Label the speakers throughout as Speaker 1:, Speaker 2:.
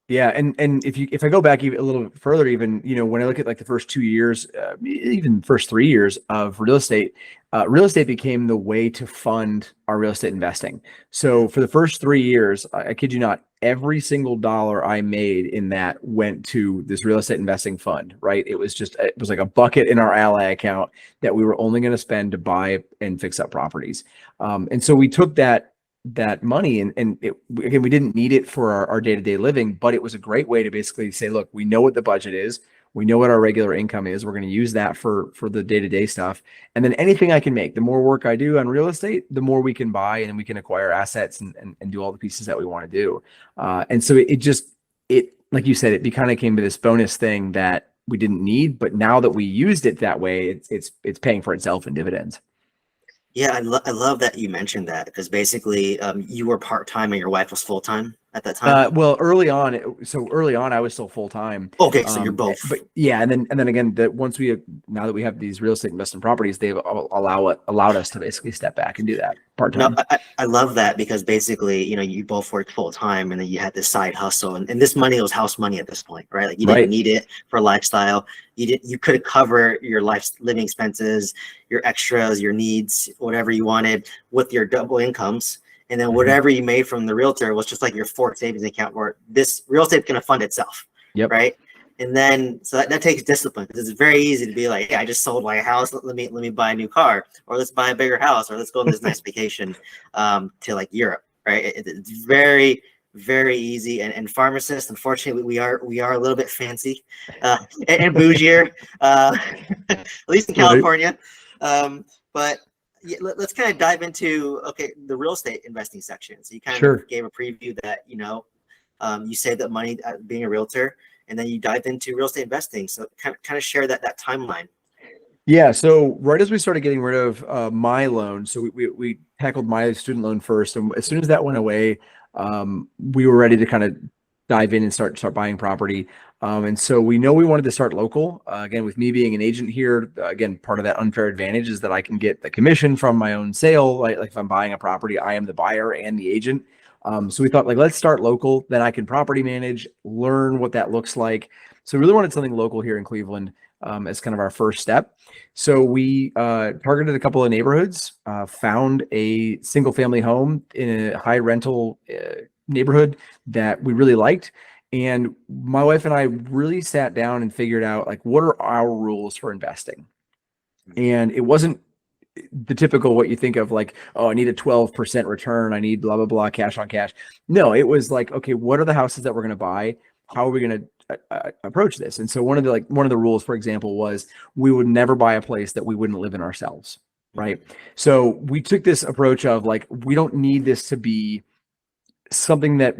Speaker 1: Yeah, and if I go back even a little bit further, even when I look at like the first 2 years, even first 3 years of real estate became the way to fund our real estate investing. So for the first 3 years, I kid you not, every single dollar I made in that went to this real estate investing fund. Right? It was like a bucket in our ally account that we were only going to spend to buy and fix up properties. And so we took that money and again, we didn't need it for our day-to-day living, but it was a great way to basically say, look, we know what the budget is, we know what our regular income is, we're going to use that for the day-to-day stuff, and then anything I can make, the more work I do on real estate, the more we can buy and we can acquire assets and do all the pieces that we want to do. And so it like you said, it kind of came to this bonus thing that we didn't need, but now that we used it that way, it's paying for itself in dividends.
Speaker 2: Yeah, I love that you mentioned that because basically you were part-time and your wife was full-time at that time.
Speaker 1: Well, early on, I was still full time.
Speaker 2: Okay, so you're both.
Speaker 1: But yeah, and then again, that once now that we have these real estate investment properties, they've allowed us to basically step back and do that part
Speaker 2: No,
Speaker 1: time.
Speaker 2: I love that because basically, you both worked full time and then you had this side hustle and this money was house money at this point, right? Like you didn't
Speaker 1: Right.
Speaker 2: need it for lifestyle. You could cover your life living expenses, your extras, your needs, whatever you wanted with your double incomes. And then
Speaker 1: Mhm.
Speaker 2: whatever you made from the realtor was just like your fourth savings account where this real estate can fund itself,
Speaker 1: Yep.
Speaker 2: right? And then so that takes discipline because it's very easy to be like, yeah, I just sold my house. Let me buy a new car, or let's buy a bigger house, or let's go on this nice vacation to like Europe, right? It's very, very easy. And Pharmacist, unfortunately, we are a little bit fancy and bougier, at least in
Speaker 1: Right.
Speaker 2: California. But yeah, let's kind of dive into the real estate investing section. So you kind of
Speaker 1: Sure.
Speaker 2: gave a preview that you saved that money being a realtor, and then you dived into real estate investing. So kind of share that timeline.
Speaker 1: Yeah. So right as we started getting rid of my loan, so we tackled my student loan first, and as soon as that went away, we were ready to kind of dive in and start buying property. And so we know we wanted to start local. Again, with me being an agent here, again, part of that unfair advantage is that I can get the commission from my own sale. Like if I'm buying a property, I am the buyer and the agent. So we thought like let's start local, then I can property manage, learn what that looks like. So we really wanted something local here in Cleveland as kind of our first step. So we targeted a couple of neighborhoods, found a single family home in a high rental neighborhood that we really liked. And my wife and I really sat down and figured out like what are our rules for investing. And it wasn't the typical what you think of like, oh, I need a 12% return, I need blah blah blah, cash on cash. No, it was like, okay, what are the houses that we're going to buy, how are we going to approach this? And so one of the rules, for example, was we would never buy a place that we wouldn't live in ourselves. Right. So we took this approach of like, we don't need this to be something that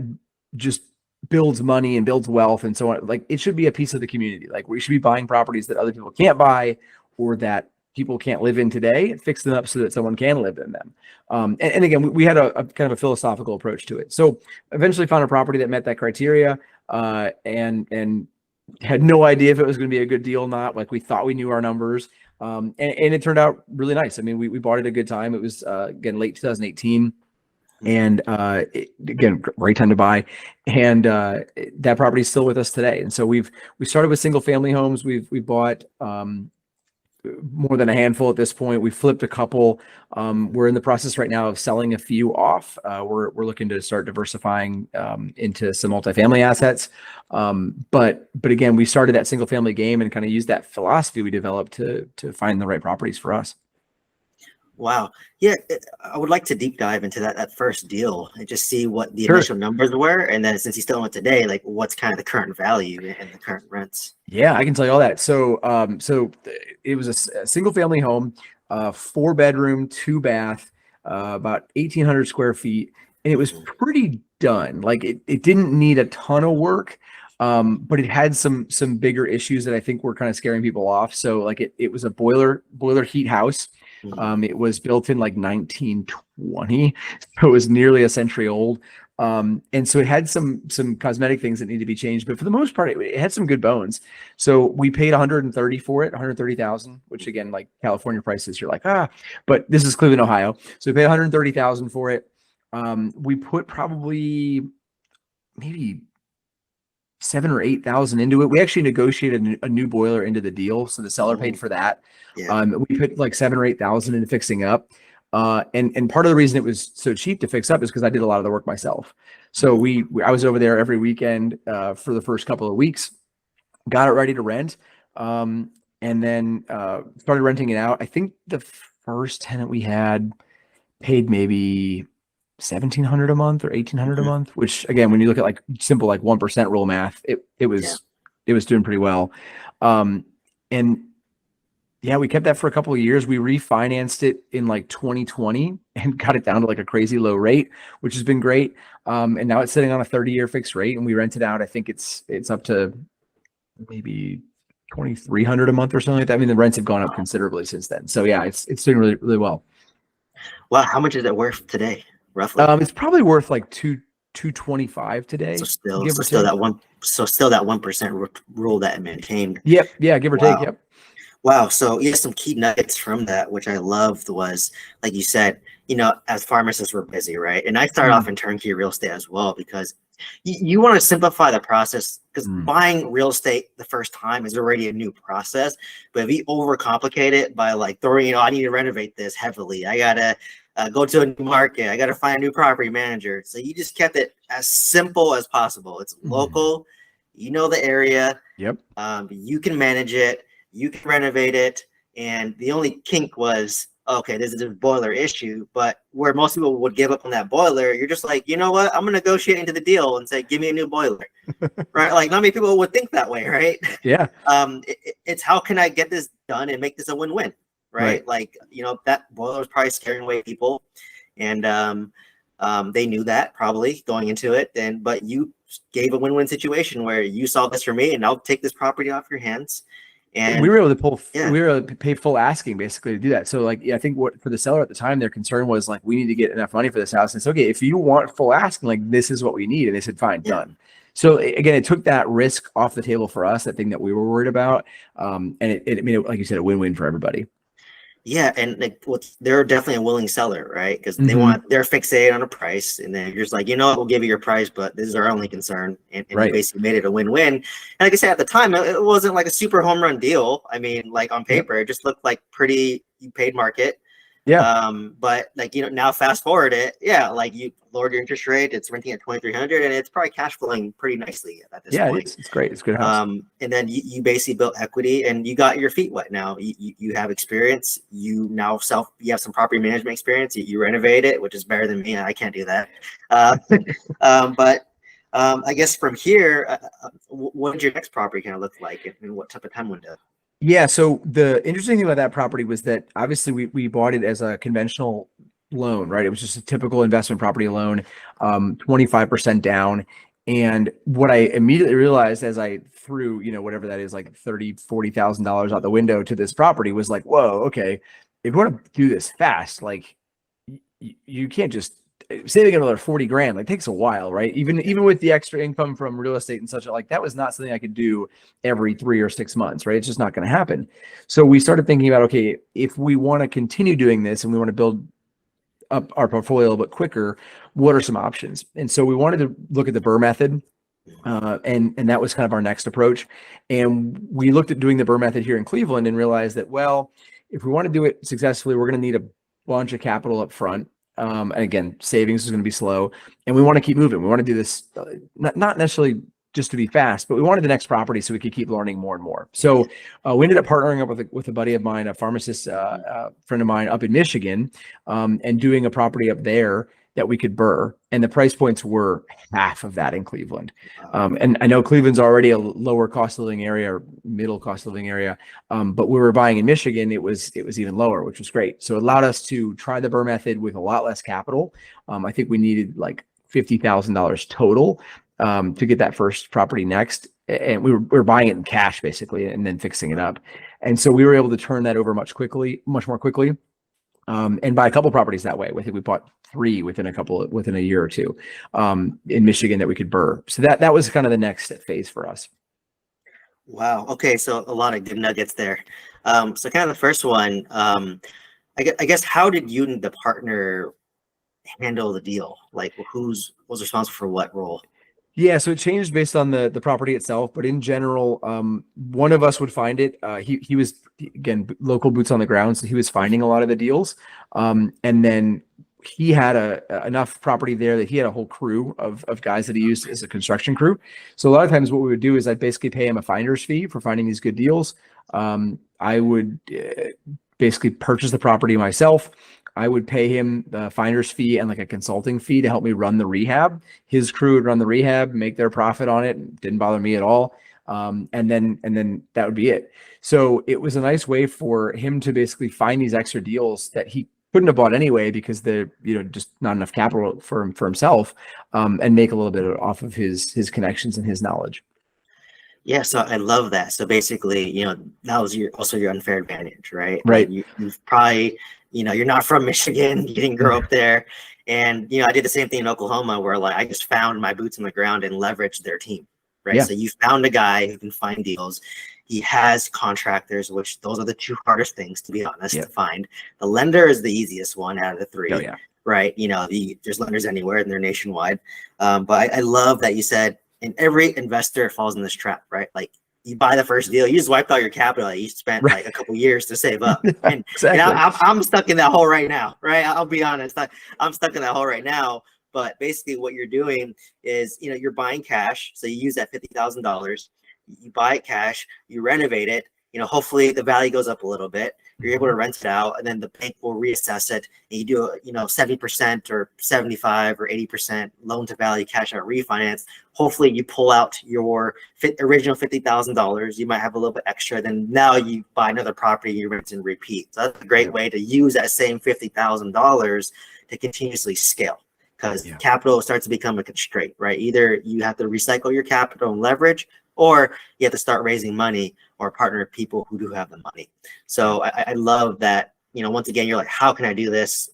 Speaker 1: just builds money and builds wealth and so on. Like it should be a piece of the community. Like we should be buying properties that other people can't buy or that people can't live in today and fix them up so that someone can live in them. And again, we had a kind of a philosophical approach to it. So eventually found a property that met that criteria and had no idea if it was going to be a good deal or not. Like we thought we knew our numbers. And it turned out really nice. I mean, we bought it at a good time. It was again late 2018. And again, great time to buy, and that property is still with us today. And so we started with single family homes. We bought more than a handful at this point. We flipped a couple. We're in the process right now of selling a few off. We're looking to start diversifying into some multifamily assets. But again, we started that single family game and kind of used that philosophy we developed to find the right properties for us.
Speaker 2: Wow. Yeah, I would like to deep dive into that first deal and just see what the
Speaker 1: Sure.
Speaker 2: initial numbers were. And then since you still own it today, like what's kind of the current value and the current rents.
Speaker 1: Yeah, I can tell you all that. It was a single family home, 4 bedroom, 2 bath, about 1,800 square feet, and it was
Speaker 2: Mhm.
Speaker 1: pretty done. Like it didn't need a ton of work, but it had some bigger issues that I think were kind of scaring people off. So like it was a boiler heat house.
Speaker 2: Mhm.
Speaker 1: It was built in like 1920, so it was nearly a century old. And so it had some cosmetic things that need to be changed, but for the most part, it had some good bones. So we paid 130 for it, 130,000, which again, like California prices, you're like, but this is Cleveland, Ohio. So we paid 130,000 for it. We put probably maybe 7 or 8,000 into it. We actually negotiated a new boiler into the deal, so the seller paid
Speaker 2: Oh,
Speaker 1: for that.
Speaker 2: yeah.
Speaker 1: We put like 7 or 8,000 into fixing up. And part of the reason it was so cheap to fix up is because I did a lot of the work myself. So I was over there every weekend for the first couple of weeks, got it ready to rent, and then started renting it out. I think the first tenant we had paid maybe 1,700 a month or 1,800 a
Speaker 2: Mhm.
Speaker 1: month, which again, when you look at like simple like 1% rule math, it
Speaker 2: Yeah.
Speaker 1: was doing pretty well. And yeah, we kept that for a couple of years. We refinanced it in like 2020 and got it down to like a crazy low rate, which has been great. And now it's sitting on a 30-year fixed rate, and we rent it out. I think it's up to maybe 2,300 a month or something like that. I mean, the rents have gone up considerably since then. So yeah, it's doing really, really well.
Speaker 2: Wow. How much is it worth today, roughly?
Speaker 1: It's probably worth like 225
Speaker 2: So
Speaker 1: today,
Speaker 2: still,
Speaker 1: give
Speaker 2: so
Speaker 1: or
Speaker 2: still
Speaker 1: take.
Speaker 2: that one, so still that 1% rule that it maintained.
Speaker 1: Yep. Yeah, give or take.
Speaker 2: Wow.
Speaker 1: Yep.
Speaker 2: Wow. So yeah, some key nuggets from that, which I loved was, like you said, as pharmacists, we're busy, right? And I started off
Speaker 1: Mm,
Speaker 2: in turnkey real estate as well because you want to simplify the process because
Speaker 1: mm,
Speaker 2: buying real estate the first time is already a new process. But if you overcomplicate it by like throwing, I need to renovate this heavily. I gotta go to a new market. I gotta find a new property manager. So you just kept it as simple as possible. It's
Speaker 1: mm.
Speaker 2: local. You know the area.
Speaker 1: Yep.
Speaker 2: You can manage it, you can renovate it, and the only kink was okay. This is a boiler issue, but where most people would give up on that boiler, you're just like, you know what? I'm gonna negotiate into the deal and say, give me a new boiler, right? Like not many people would think that way, right?
Speaker 1: Yeah.
Speaker 2: It's how can I get this done and make this a win-win,
Speaker 1: Right.
Speaker 2: right? Like that boiler was probably scaring away people, and they knew that probably going into it. But you gave a win-win situation where you solve this for me, and I'll take this property off your hands.
Speaker 1: We
Speaker 2: And
Speaker 1: were able to pull,
Speaker 2: yeah,
Speaker 1: we were able to pay full asking basically to do that. So like, yeah, I think what for the seller at the time, their concern was like, we need to get enough money for this house. And it's okay, if you want full asking, like this is what we need. And they said, fine,
Speaker 2: yeah.
Speaker 1: done. So again, it took that risk off the table for us, that thing that we were worried about. And it made it, like you said, a win-win for everybody.
Speaker 2: Yeah, and like they're definitely a willing seller, right? Because
Speaker 1: Hmm.
Speaker 2: they're fixated on a price, and then you're just like, we'll give you your price, but this is our only concern, and you
Speaker 1: Right.
Speaker 2: basically made it a win-win. And like I said, at the time, it wasn't like a super home run deal. I mean, like on
Speaker 1: Yep.
Speaker 2: paper, it just looked like pretty. You paid market,
Speaker 1: Yeah.
Speaker 2: but like now fast forward it, yeah, like you lowered your interest rate, it's renting at 2,300, and it's probably cash flowing pretty nicely at this
Speaker 1: Yeah, it
Speaker 2: point.
Speaker 1: is. It's great. It's a good house.
Speaker 2: And then you basically built equity and you got your feet wet. Now you have experience. You have some property management experience. You renovate it, which is better than me. I can't do that. Uh, but I guess from here, what did your next property kind of look like, and what type of time window?
Speaker 1: Yeah. So the interesting thing about that property was that obviously we bought it as a conventional loan, right? It was just a typical investment property loan, 25% down. And what I immediately realized as I threw, whatever that is, like 30, $40,000 out the window to this property was like, whoa, okay. If you want to do this fast, like you can't just saving another 40 grand, like takes a while, right? Even with the extra income from real estate and such, like that was not something I could do every 3 or 6 months, right? It's just not going to happen. So we started thinking about, okay, if we want to continue doing this and we want to build up our portfolio a little bit quicker, what are some options? And so we wanted to look at the Burr method. And that was kind of our next approach. And we looked at doing the Burr method here in Cleveland and realized that, well, if we want to do it successfully, we're going to need a bunch of capital up front. And again, savings is going to be slow, and we want to keep moving. We want to do this not necessarily just to be fast, but we wanted the next property so we could keep learning more and more. So we ended up partnering up with a buddy of mine, a pharmacist friend of mine up in Michigan, and doing a property up there that we could burr. And the price points were half of that in Cleveland. And I know Cleveland's already a lower cost of living area or middle cost of living area. But we were buying in Michigan, it was even lower, which was great. So it allowed us to try the Burr method with a lot less capital. I think we needed like $50,000 total to get that first property next. And we were buying it in cash basically and then fixing it up. And so we were able to turn that over much more quickly. And buy a couple properties that way. I think we bought 3 within a year or two in Michigan that we could burr. So that was kind of the next phase for us.
Speaker 2: Wow. Okay. So a lot of good nuggets there. So kind of the first one, I guess, how did you and the partner handle the deal? Like who's was responsible for what role?
Speaker 1: Yeah, so it changed based on the property itself, but in general, one of us would find it. He was again local boots on the ground, so he was finding a lot of the deals, and then he had enough property there that he had a whole crew of guys that he used as a construction crew. So a lot of times, what we would do is I'd basically pay him a finder's fee for finding these good deals. I would basically purchase the property myself. I would pay him the finder's fee and like a consulting fee to help me run the rehab. His crew would run the rehab, make their profit on it. Didn't bother me at all. And then that would be it. So it was a nice way for him to basically find these extra deals that he couldn't have bought anyway because they're just not enough capital for himself, and make a little bit off of his connections and his knowledge.
Speaker 2: Yeah, so I love that. So basically, that was also your unfair advantage, right?
Speaker 1: Right.
Speaker 2: Like you've probably, you're not from Michigan, you didn't grow up there. And, I did the same thing in Oklahoma where like I just found my boots on the ground and leveraged their team, right?
Speaker 1: Yeah.
Speaker 2: So you found a guy who can find deals. He has contractors, which those are the two hardest things, to be honest, to find. The lender is the easiest one out of the three.
Speaker 1: Oh, yeah.
Speaker 2: Right. There's lenders anywhere and they're nationwide. But I love that you said, and every investor falls in this trap, right? Like you buy the first deal, you just wiped out your capital that you spent like a couple years to save up. And,
Speaker 1: exactly.
Speaker 2: I'm stuck in that hole right now, right? I'll be honest, I'm stuck in that hole right now. But basically what you're doing is, you're buying cash. So you use that $50,000, you buy it cash, you renovate it, hopefully the value goes up a little bit. You're able to rent it out, and then the bank will reassess it. And you do 70% or 75 or 80% loan to value cash out refinance. Hopefully you pull out your original $50,000. You might have a little bit extra. Then now you buy another property, you rent and repeat. So that's a great way to use that same $50,000 to continuously scale, because capital starts to become a constraint, right? Either you have to recycle your capital and leverage, or you have to start raising money or partner with people who do have the money. So I love that, once again, you're like, how can I do this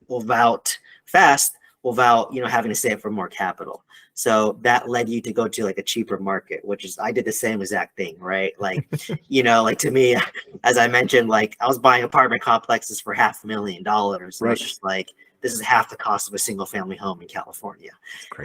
Speaker 2: without having to save for more capital? So that led you to go to like a cheaper market, which is, I did the same exact thing, right? Like, like to me, as I mentioned, like I was buying apartment complexes for $500,000. Right. It's just like, this is half the cost of a single family home in California.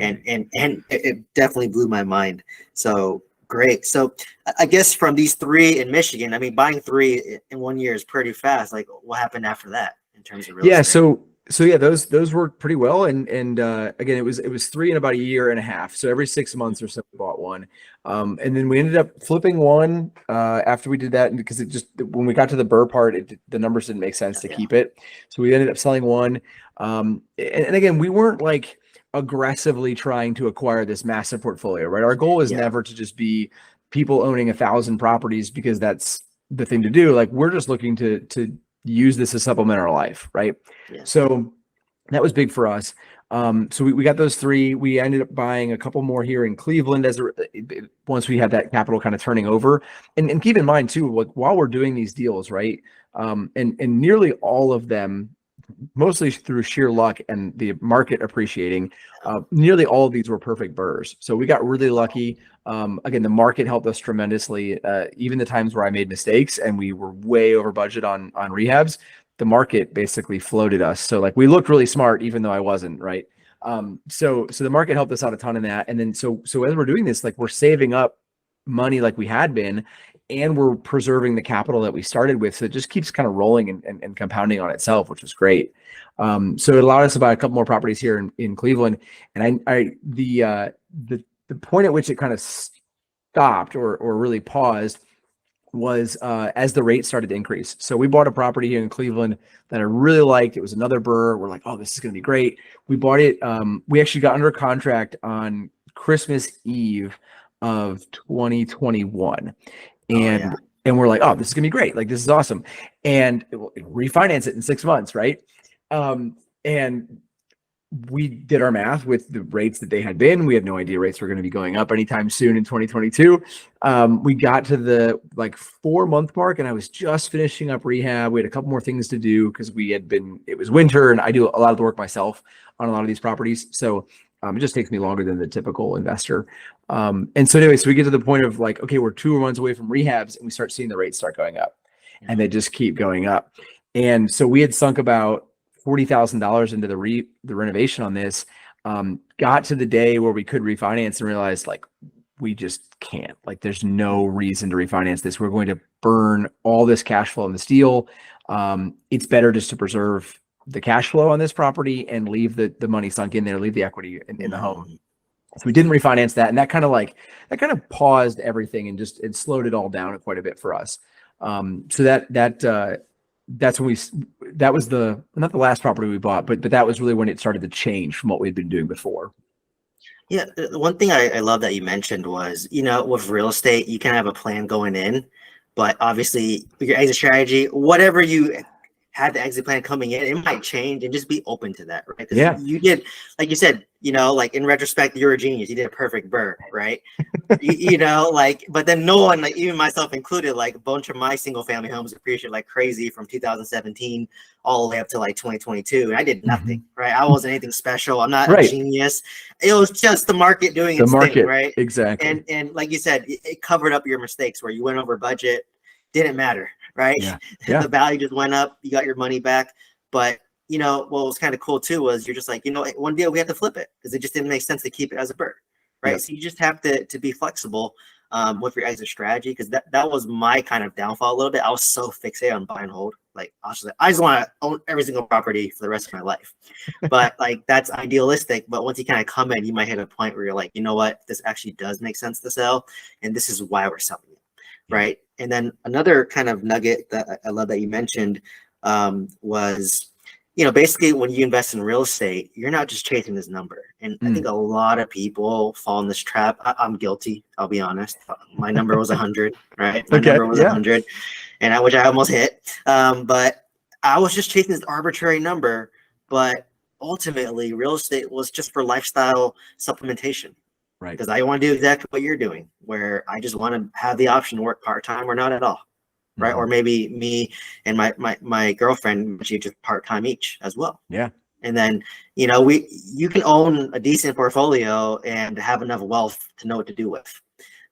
Speaker 2: And it definitely blew my mind. So great. So I guess from these three in Michigan, I mean, buying three in 1 year is pretty fast. Like what happened after that in terms of real estate?
Speaker 1: So those worked pretty well. And again, it was three in about a year and a half. So every 6 months or so we bought one. And then we ended up flipping one after we did that, because it just, when we got to the Burr part, the numbers didn't make sense to keep it. So we ended up selling one. And again, we weren't like aggressively trying to acquire this massive portfolio, right? Our goal is never to just be people owning 1,000 properties because that's the thing to do. Like we're just looking to use this to supplement our life, right? So that was big for us. So we got those three. We ended up buying a couple more here in Cleveland once we had that capital kind of turning over. And keep in mind too, like while we're doing these deals, right? And nearly all of them, mostly through sheer luck and the market appreciating, nearly all of these were perfect burrs. So we got really lucky. Again, the market helped us tremendously. Even the times where I made mistakes and we were way over budget on rehabs, the market basically floated us. So like we looked really smart, even though I wasn't, right? So the market helped us out a ton in that. And then so as we're doing this, like we're saving up money like we had been, and we're preserving the capital that we started with. So it just keeps kind of rolling and compounding on itself, which was great. So it allowed us to buy a couple more properties here in Cleveland. And the point at which it kind of stopped or really paused was as the rate started to increase. So we bought a property here in Cleveland that I really liked. It was another Burr. We're like, oh, this is going to be great. We bought it. We actually got under contract on Christmas Eve of 2021. And we're like, oh, this is gonna be great. Like, this is awesome. And refinance it in 6 months, right? And we did our math with the rates that they had been. We had no idea rates were going to be going up anytime soon in 2022. We got to the 4-month mark, and I was just finishing up rehab. We had a couple more things to do because it was winter, and I do a lot of the work myself on a lot of these properties. So it just takes me longer than the typical investor. And so anyway, so we get to the point of like, okay, we're 2 months away from rehabs, and we start seeing the rates start going up, and they just keep going up. And so we had sunk about $40,000 into the renovation on this. Got to the day where we could refinance and realized like, we just can't. Like, there's no reason to refinance this. We're going to burn all this cash flow in this deal. It's better just to preserve the cash flow on this property and leave the money sunk in there, leave the equity in the home. So we didn't refinance that, and that kind of paused everything and just it slowed it all down quite a bit for us. So that's when that was not the last property we bought, but that was really when it started to change from what we'd been doing before.
Speaker 2: Yeah, the one thing I love that you mentioned was, with real estate, you can have a plan going in, but obviously your exit strategy, whatever you had the exit plan coming in, it might change, and just be open to that, right? Because
Speaker 1: Yeah.
Speaker 2: you did, like you said, like in retrospect, you're a genius. You did a perfect burr, right? But then no one, like even myself included, like a bunch of my single family homes appreciated like crazy from 2017 all the way up to like 2022. And I did nothing, right? I wasn't anything special. I'm not a genius. It was just the market doing its thing, right?
Speaker 1: Exactly.
Speaker 2: And like you said, it covered up your mistakes where you went over budget, didn't matter, right?
Speaker 1: Yeah.
Speaker 2: The value just went up, you got your money back. But what was kind of cool too was you're just like, one deal we had to flip it because it just didn't make sense to keep it as a bird, right? Yep. So you just have to be flexible with your exit strategy, because that was my kind of downfall a little bit. I was so fixated on buy and hold. Like I just want to own every single property for the rest of my life. But like that's idealistic. But once you kind of come in, you might hit a point where you're like, you know what, this actually does make sense to sell, and this is why we're selling it, right? And then another kind of nugget that I love that you mentioned was, basically when you invest in real estate, you're not just chasing this number. And I think a lot of people fall in this trap. I'm guilty. I'll be honest. My number was 100, right? My number was 100, and which I almost hit. But I was just chasing this arbitrary number. But ultimately, real estate was just for lifestyle supplementation.
Speaker 1: Right.
Speaker 2: Because I want to do exactly what you're doing, where I just want to have the option to work part-time or not at all. Right. Or maybe me and my girlfriend, she just part-time each as well.
Speaker 1: Yeah.
Speaker 2: And then, you can own a decent portfolio and have enough wealth to know what to do with.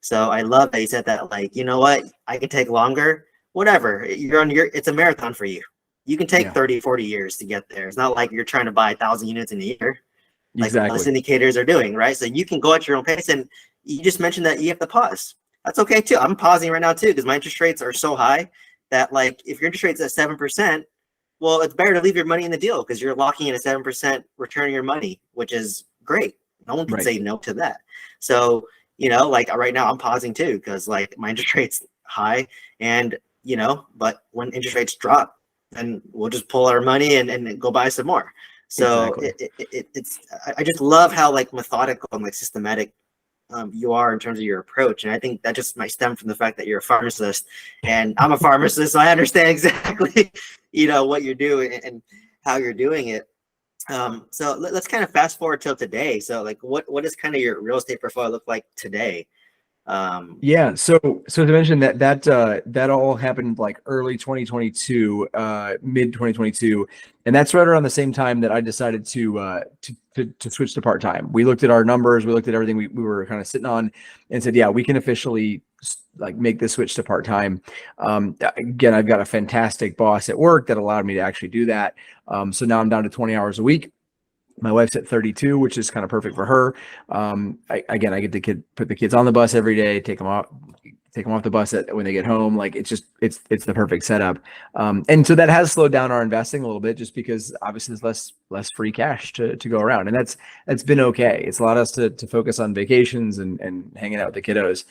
Speaker 2: So I love that you said that, like, you know what, I can take longer, whatever. It's a marathon for you. You can take 30, 40 years to get there. It's not like you're trying to buy 1,000 units in a year, like most indicators are doing, right? So you can go at your own pace, and you just mentioned that you have to pause. That's okay too. I'm pausing right now too, because my interest rates are so high that, like, if your interest rate's at 7%, well, it's better to leave your money in the deal because you're locking in a 7% return on your money, which is great. No one can say no to that. So, like right now I'm pausing too, because like my interest rate's high, and but when interest rates drop, then we'll just pull our money and go buy some more. So it's I just love how like methodical and like systematic you are in terms of your approach. And I think that just might stem from the fact that you're a pharmacist, and I'm a pharmacist, so I understand exactly, what you're doing and how you're doing it. So let's kind of fast forward till today. So like, what does kind of your real estate portfolio look like today?
Speaker 1: So to mention that all happened like early 2022, mid 2022, and that's right around the same time that I decided to switch to part-time. We looked at our numbers, we looked at everything we were kind of sitting on, and said, yeah, we can officially like make this switch to part-time. Again, I've got a fantastic boss at work that allowed me to actually do that. So now I'm down to 20 hours a week. My wife's at 32, which is kind of perfect for her. I get to put the kids on the bus every day, take them off the bus when they get home. Like it's the perfect setup. And so that has slowed down our investing a little bit, just because obviously there's less free cash to go around, and that's been okay. It's allowed us to focus on vacations and hanging out with the kiddos.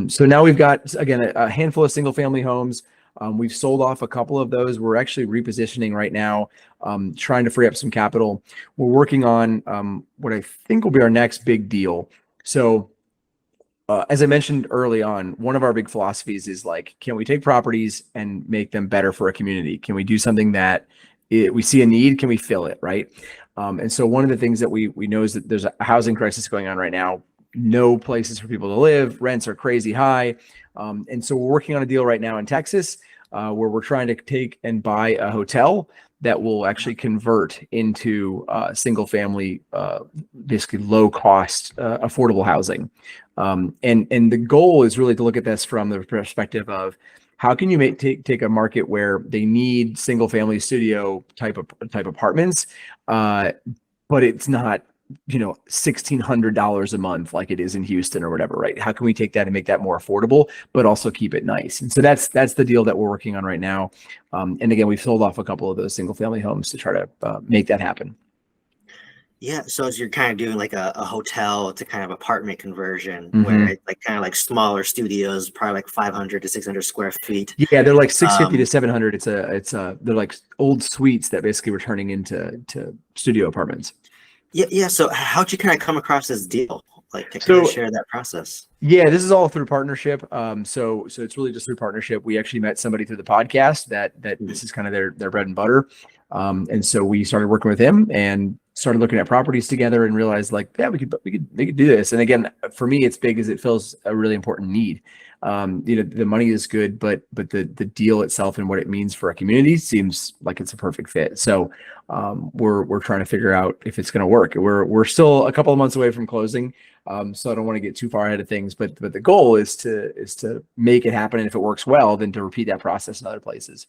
Speaker 1: So now we've got, again, a handful of single family homes. We've sold off a couple of those. We're actually repositioning right now, trying to free up some capital. We're working on what I think will be our next big deal. So as I mentioned early on, one of our big philosophies is like, can we take properties and make them better for a community? Can we do something that we see a need? Can we fill it, right? And so one of the things that we know is that there's a housing crisis going on right now. No places for people to live. Rents are crazy high. And so we're working on a deal right now in Texas where we're trying to take and buy a hotel that will actually convert into single family, basically low cost, affordable housing. And the goal is really to look at this from the perspective of how can you take a market where they need single family studio type apartments, but it's not $1,600 a month like it is in Houston or whatever, right? How can we take that and make that more affordable, but also keep it nice? And so that's the deal that we're working on right now. And again, we've sold off a couple of those single family homes to try to make that happen.
Speaker 2: Yeah, so as you're kind of doing like a hotel to kind of apartment conversion, where
Speaker 1: Mm-hmm.
Speaker 2: it's like kind of like smaller studios, probably like 500 to 600 square feet.
Speaker 1: Yeah, they're like 650 to
Speaker 2: Um,
Speaker 1: 700. They're like old suites that basically we're turning into studio apartments.
Speaker 2: yeah. So how'd you kind of come across this deal? Like to kind of
Speaker 1: So
Speaker 2: share that process.
Speaker 1: yeah, this is all through partnership. So it's really just through partnership. We actually met somebody through the podcast that
Speaker 2: Mhm.
Speaker 1: this is kind of their bread and butter. And so we started working with him and started looking at properties together and realized like, yeah, we could do this. And again, for me, it's big as it fills a really important need. The money is good, but the deal itself and what it means for a community seems like it's a perfect fit. So we're trying to figure out if it's going to work. We're still a couple of months away from closing. So I don't want to get too far ahead of things, but the goal is to make it happen. And if it works well, then to repeat that process in other places.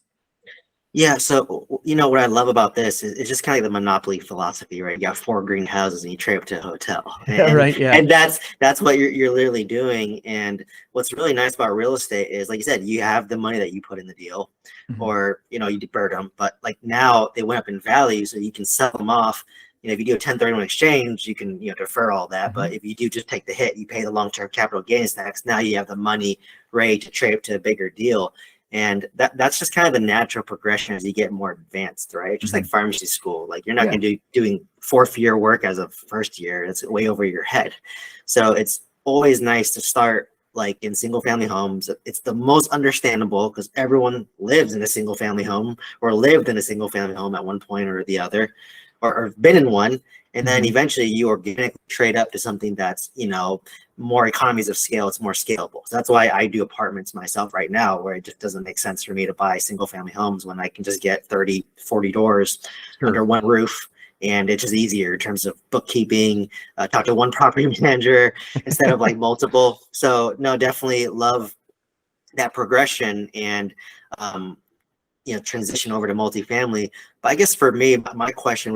Speaker 2: Yeah, so what I love about this is it's just kind of like the monopoly philosophy, right? You got four greenhouses and you trade up to a hotel,
Speaker 1: Yeah,
Speaker 2: and
Speaker 1: right. Yeah.
Speaker 2: and that's what you're literally doing. And what's really nice about real estate is, like you said, you have the money that you put in the deal,
Speaker 1: Mhm.
Speaker 2: or you deferred them, but like now they went up in value, so you can sell them off. If you do a 1031 exchange, you can defer all that. But
Speaker 1: Mhm.
Speaker 2: if you do just take the hit, you pay the long-term capital gains tax. Now you have the money ready to trade up to a bigger deal. And that's just kind of the natural progression as you get more advanced, right? Just like
Speaker 1: Mhm.
Speaker 2: pharmacy school, like you're not
Speaker 1: Yeah.
Speaker 2: going to be doing fourth year work as a first year. It's way over your head. So it's always nice to start like in single family homes. It's the most understandable because everyone lives in a single family home or lived in a single family home at one point or the other, or been in one. And then
Speaker 1: Mhm.
Speaker 2: eventually you organically trade up to something that's, more economies of scale. It's more scalable. So that's why I do apartments myself right now, where it just doesn't make sense for me to buy single family homes when I can just get 30, 40 doors under
Speaker 1: Sure.
Speaker 2: one roof. And it's just easier in terms of bookkeeping, talk to one property manager instead of like multiple. So no, definitely love that progression and, transition over to multifamily. But I guess for me, my question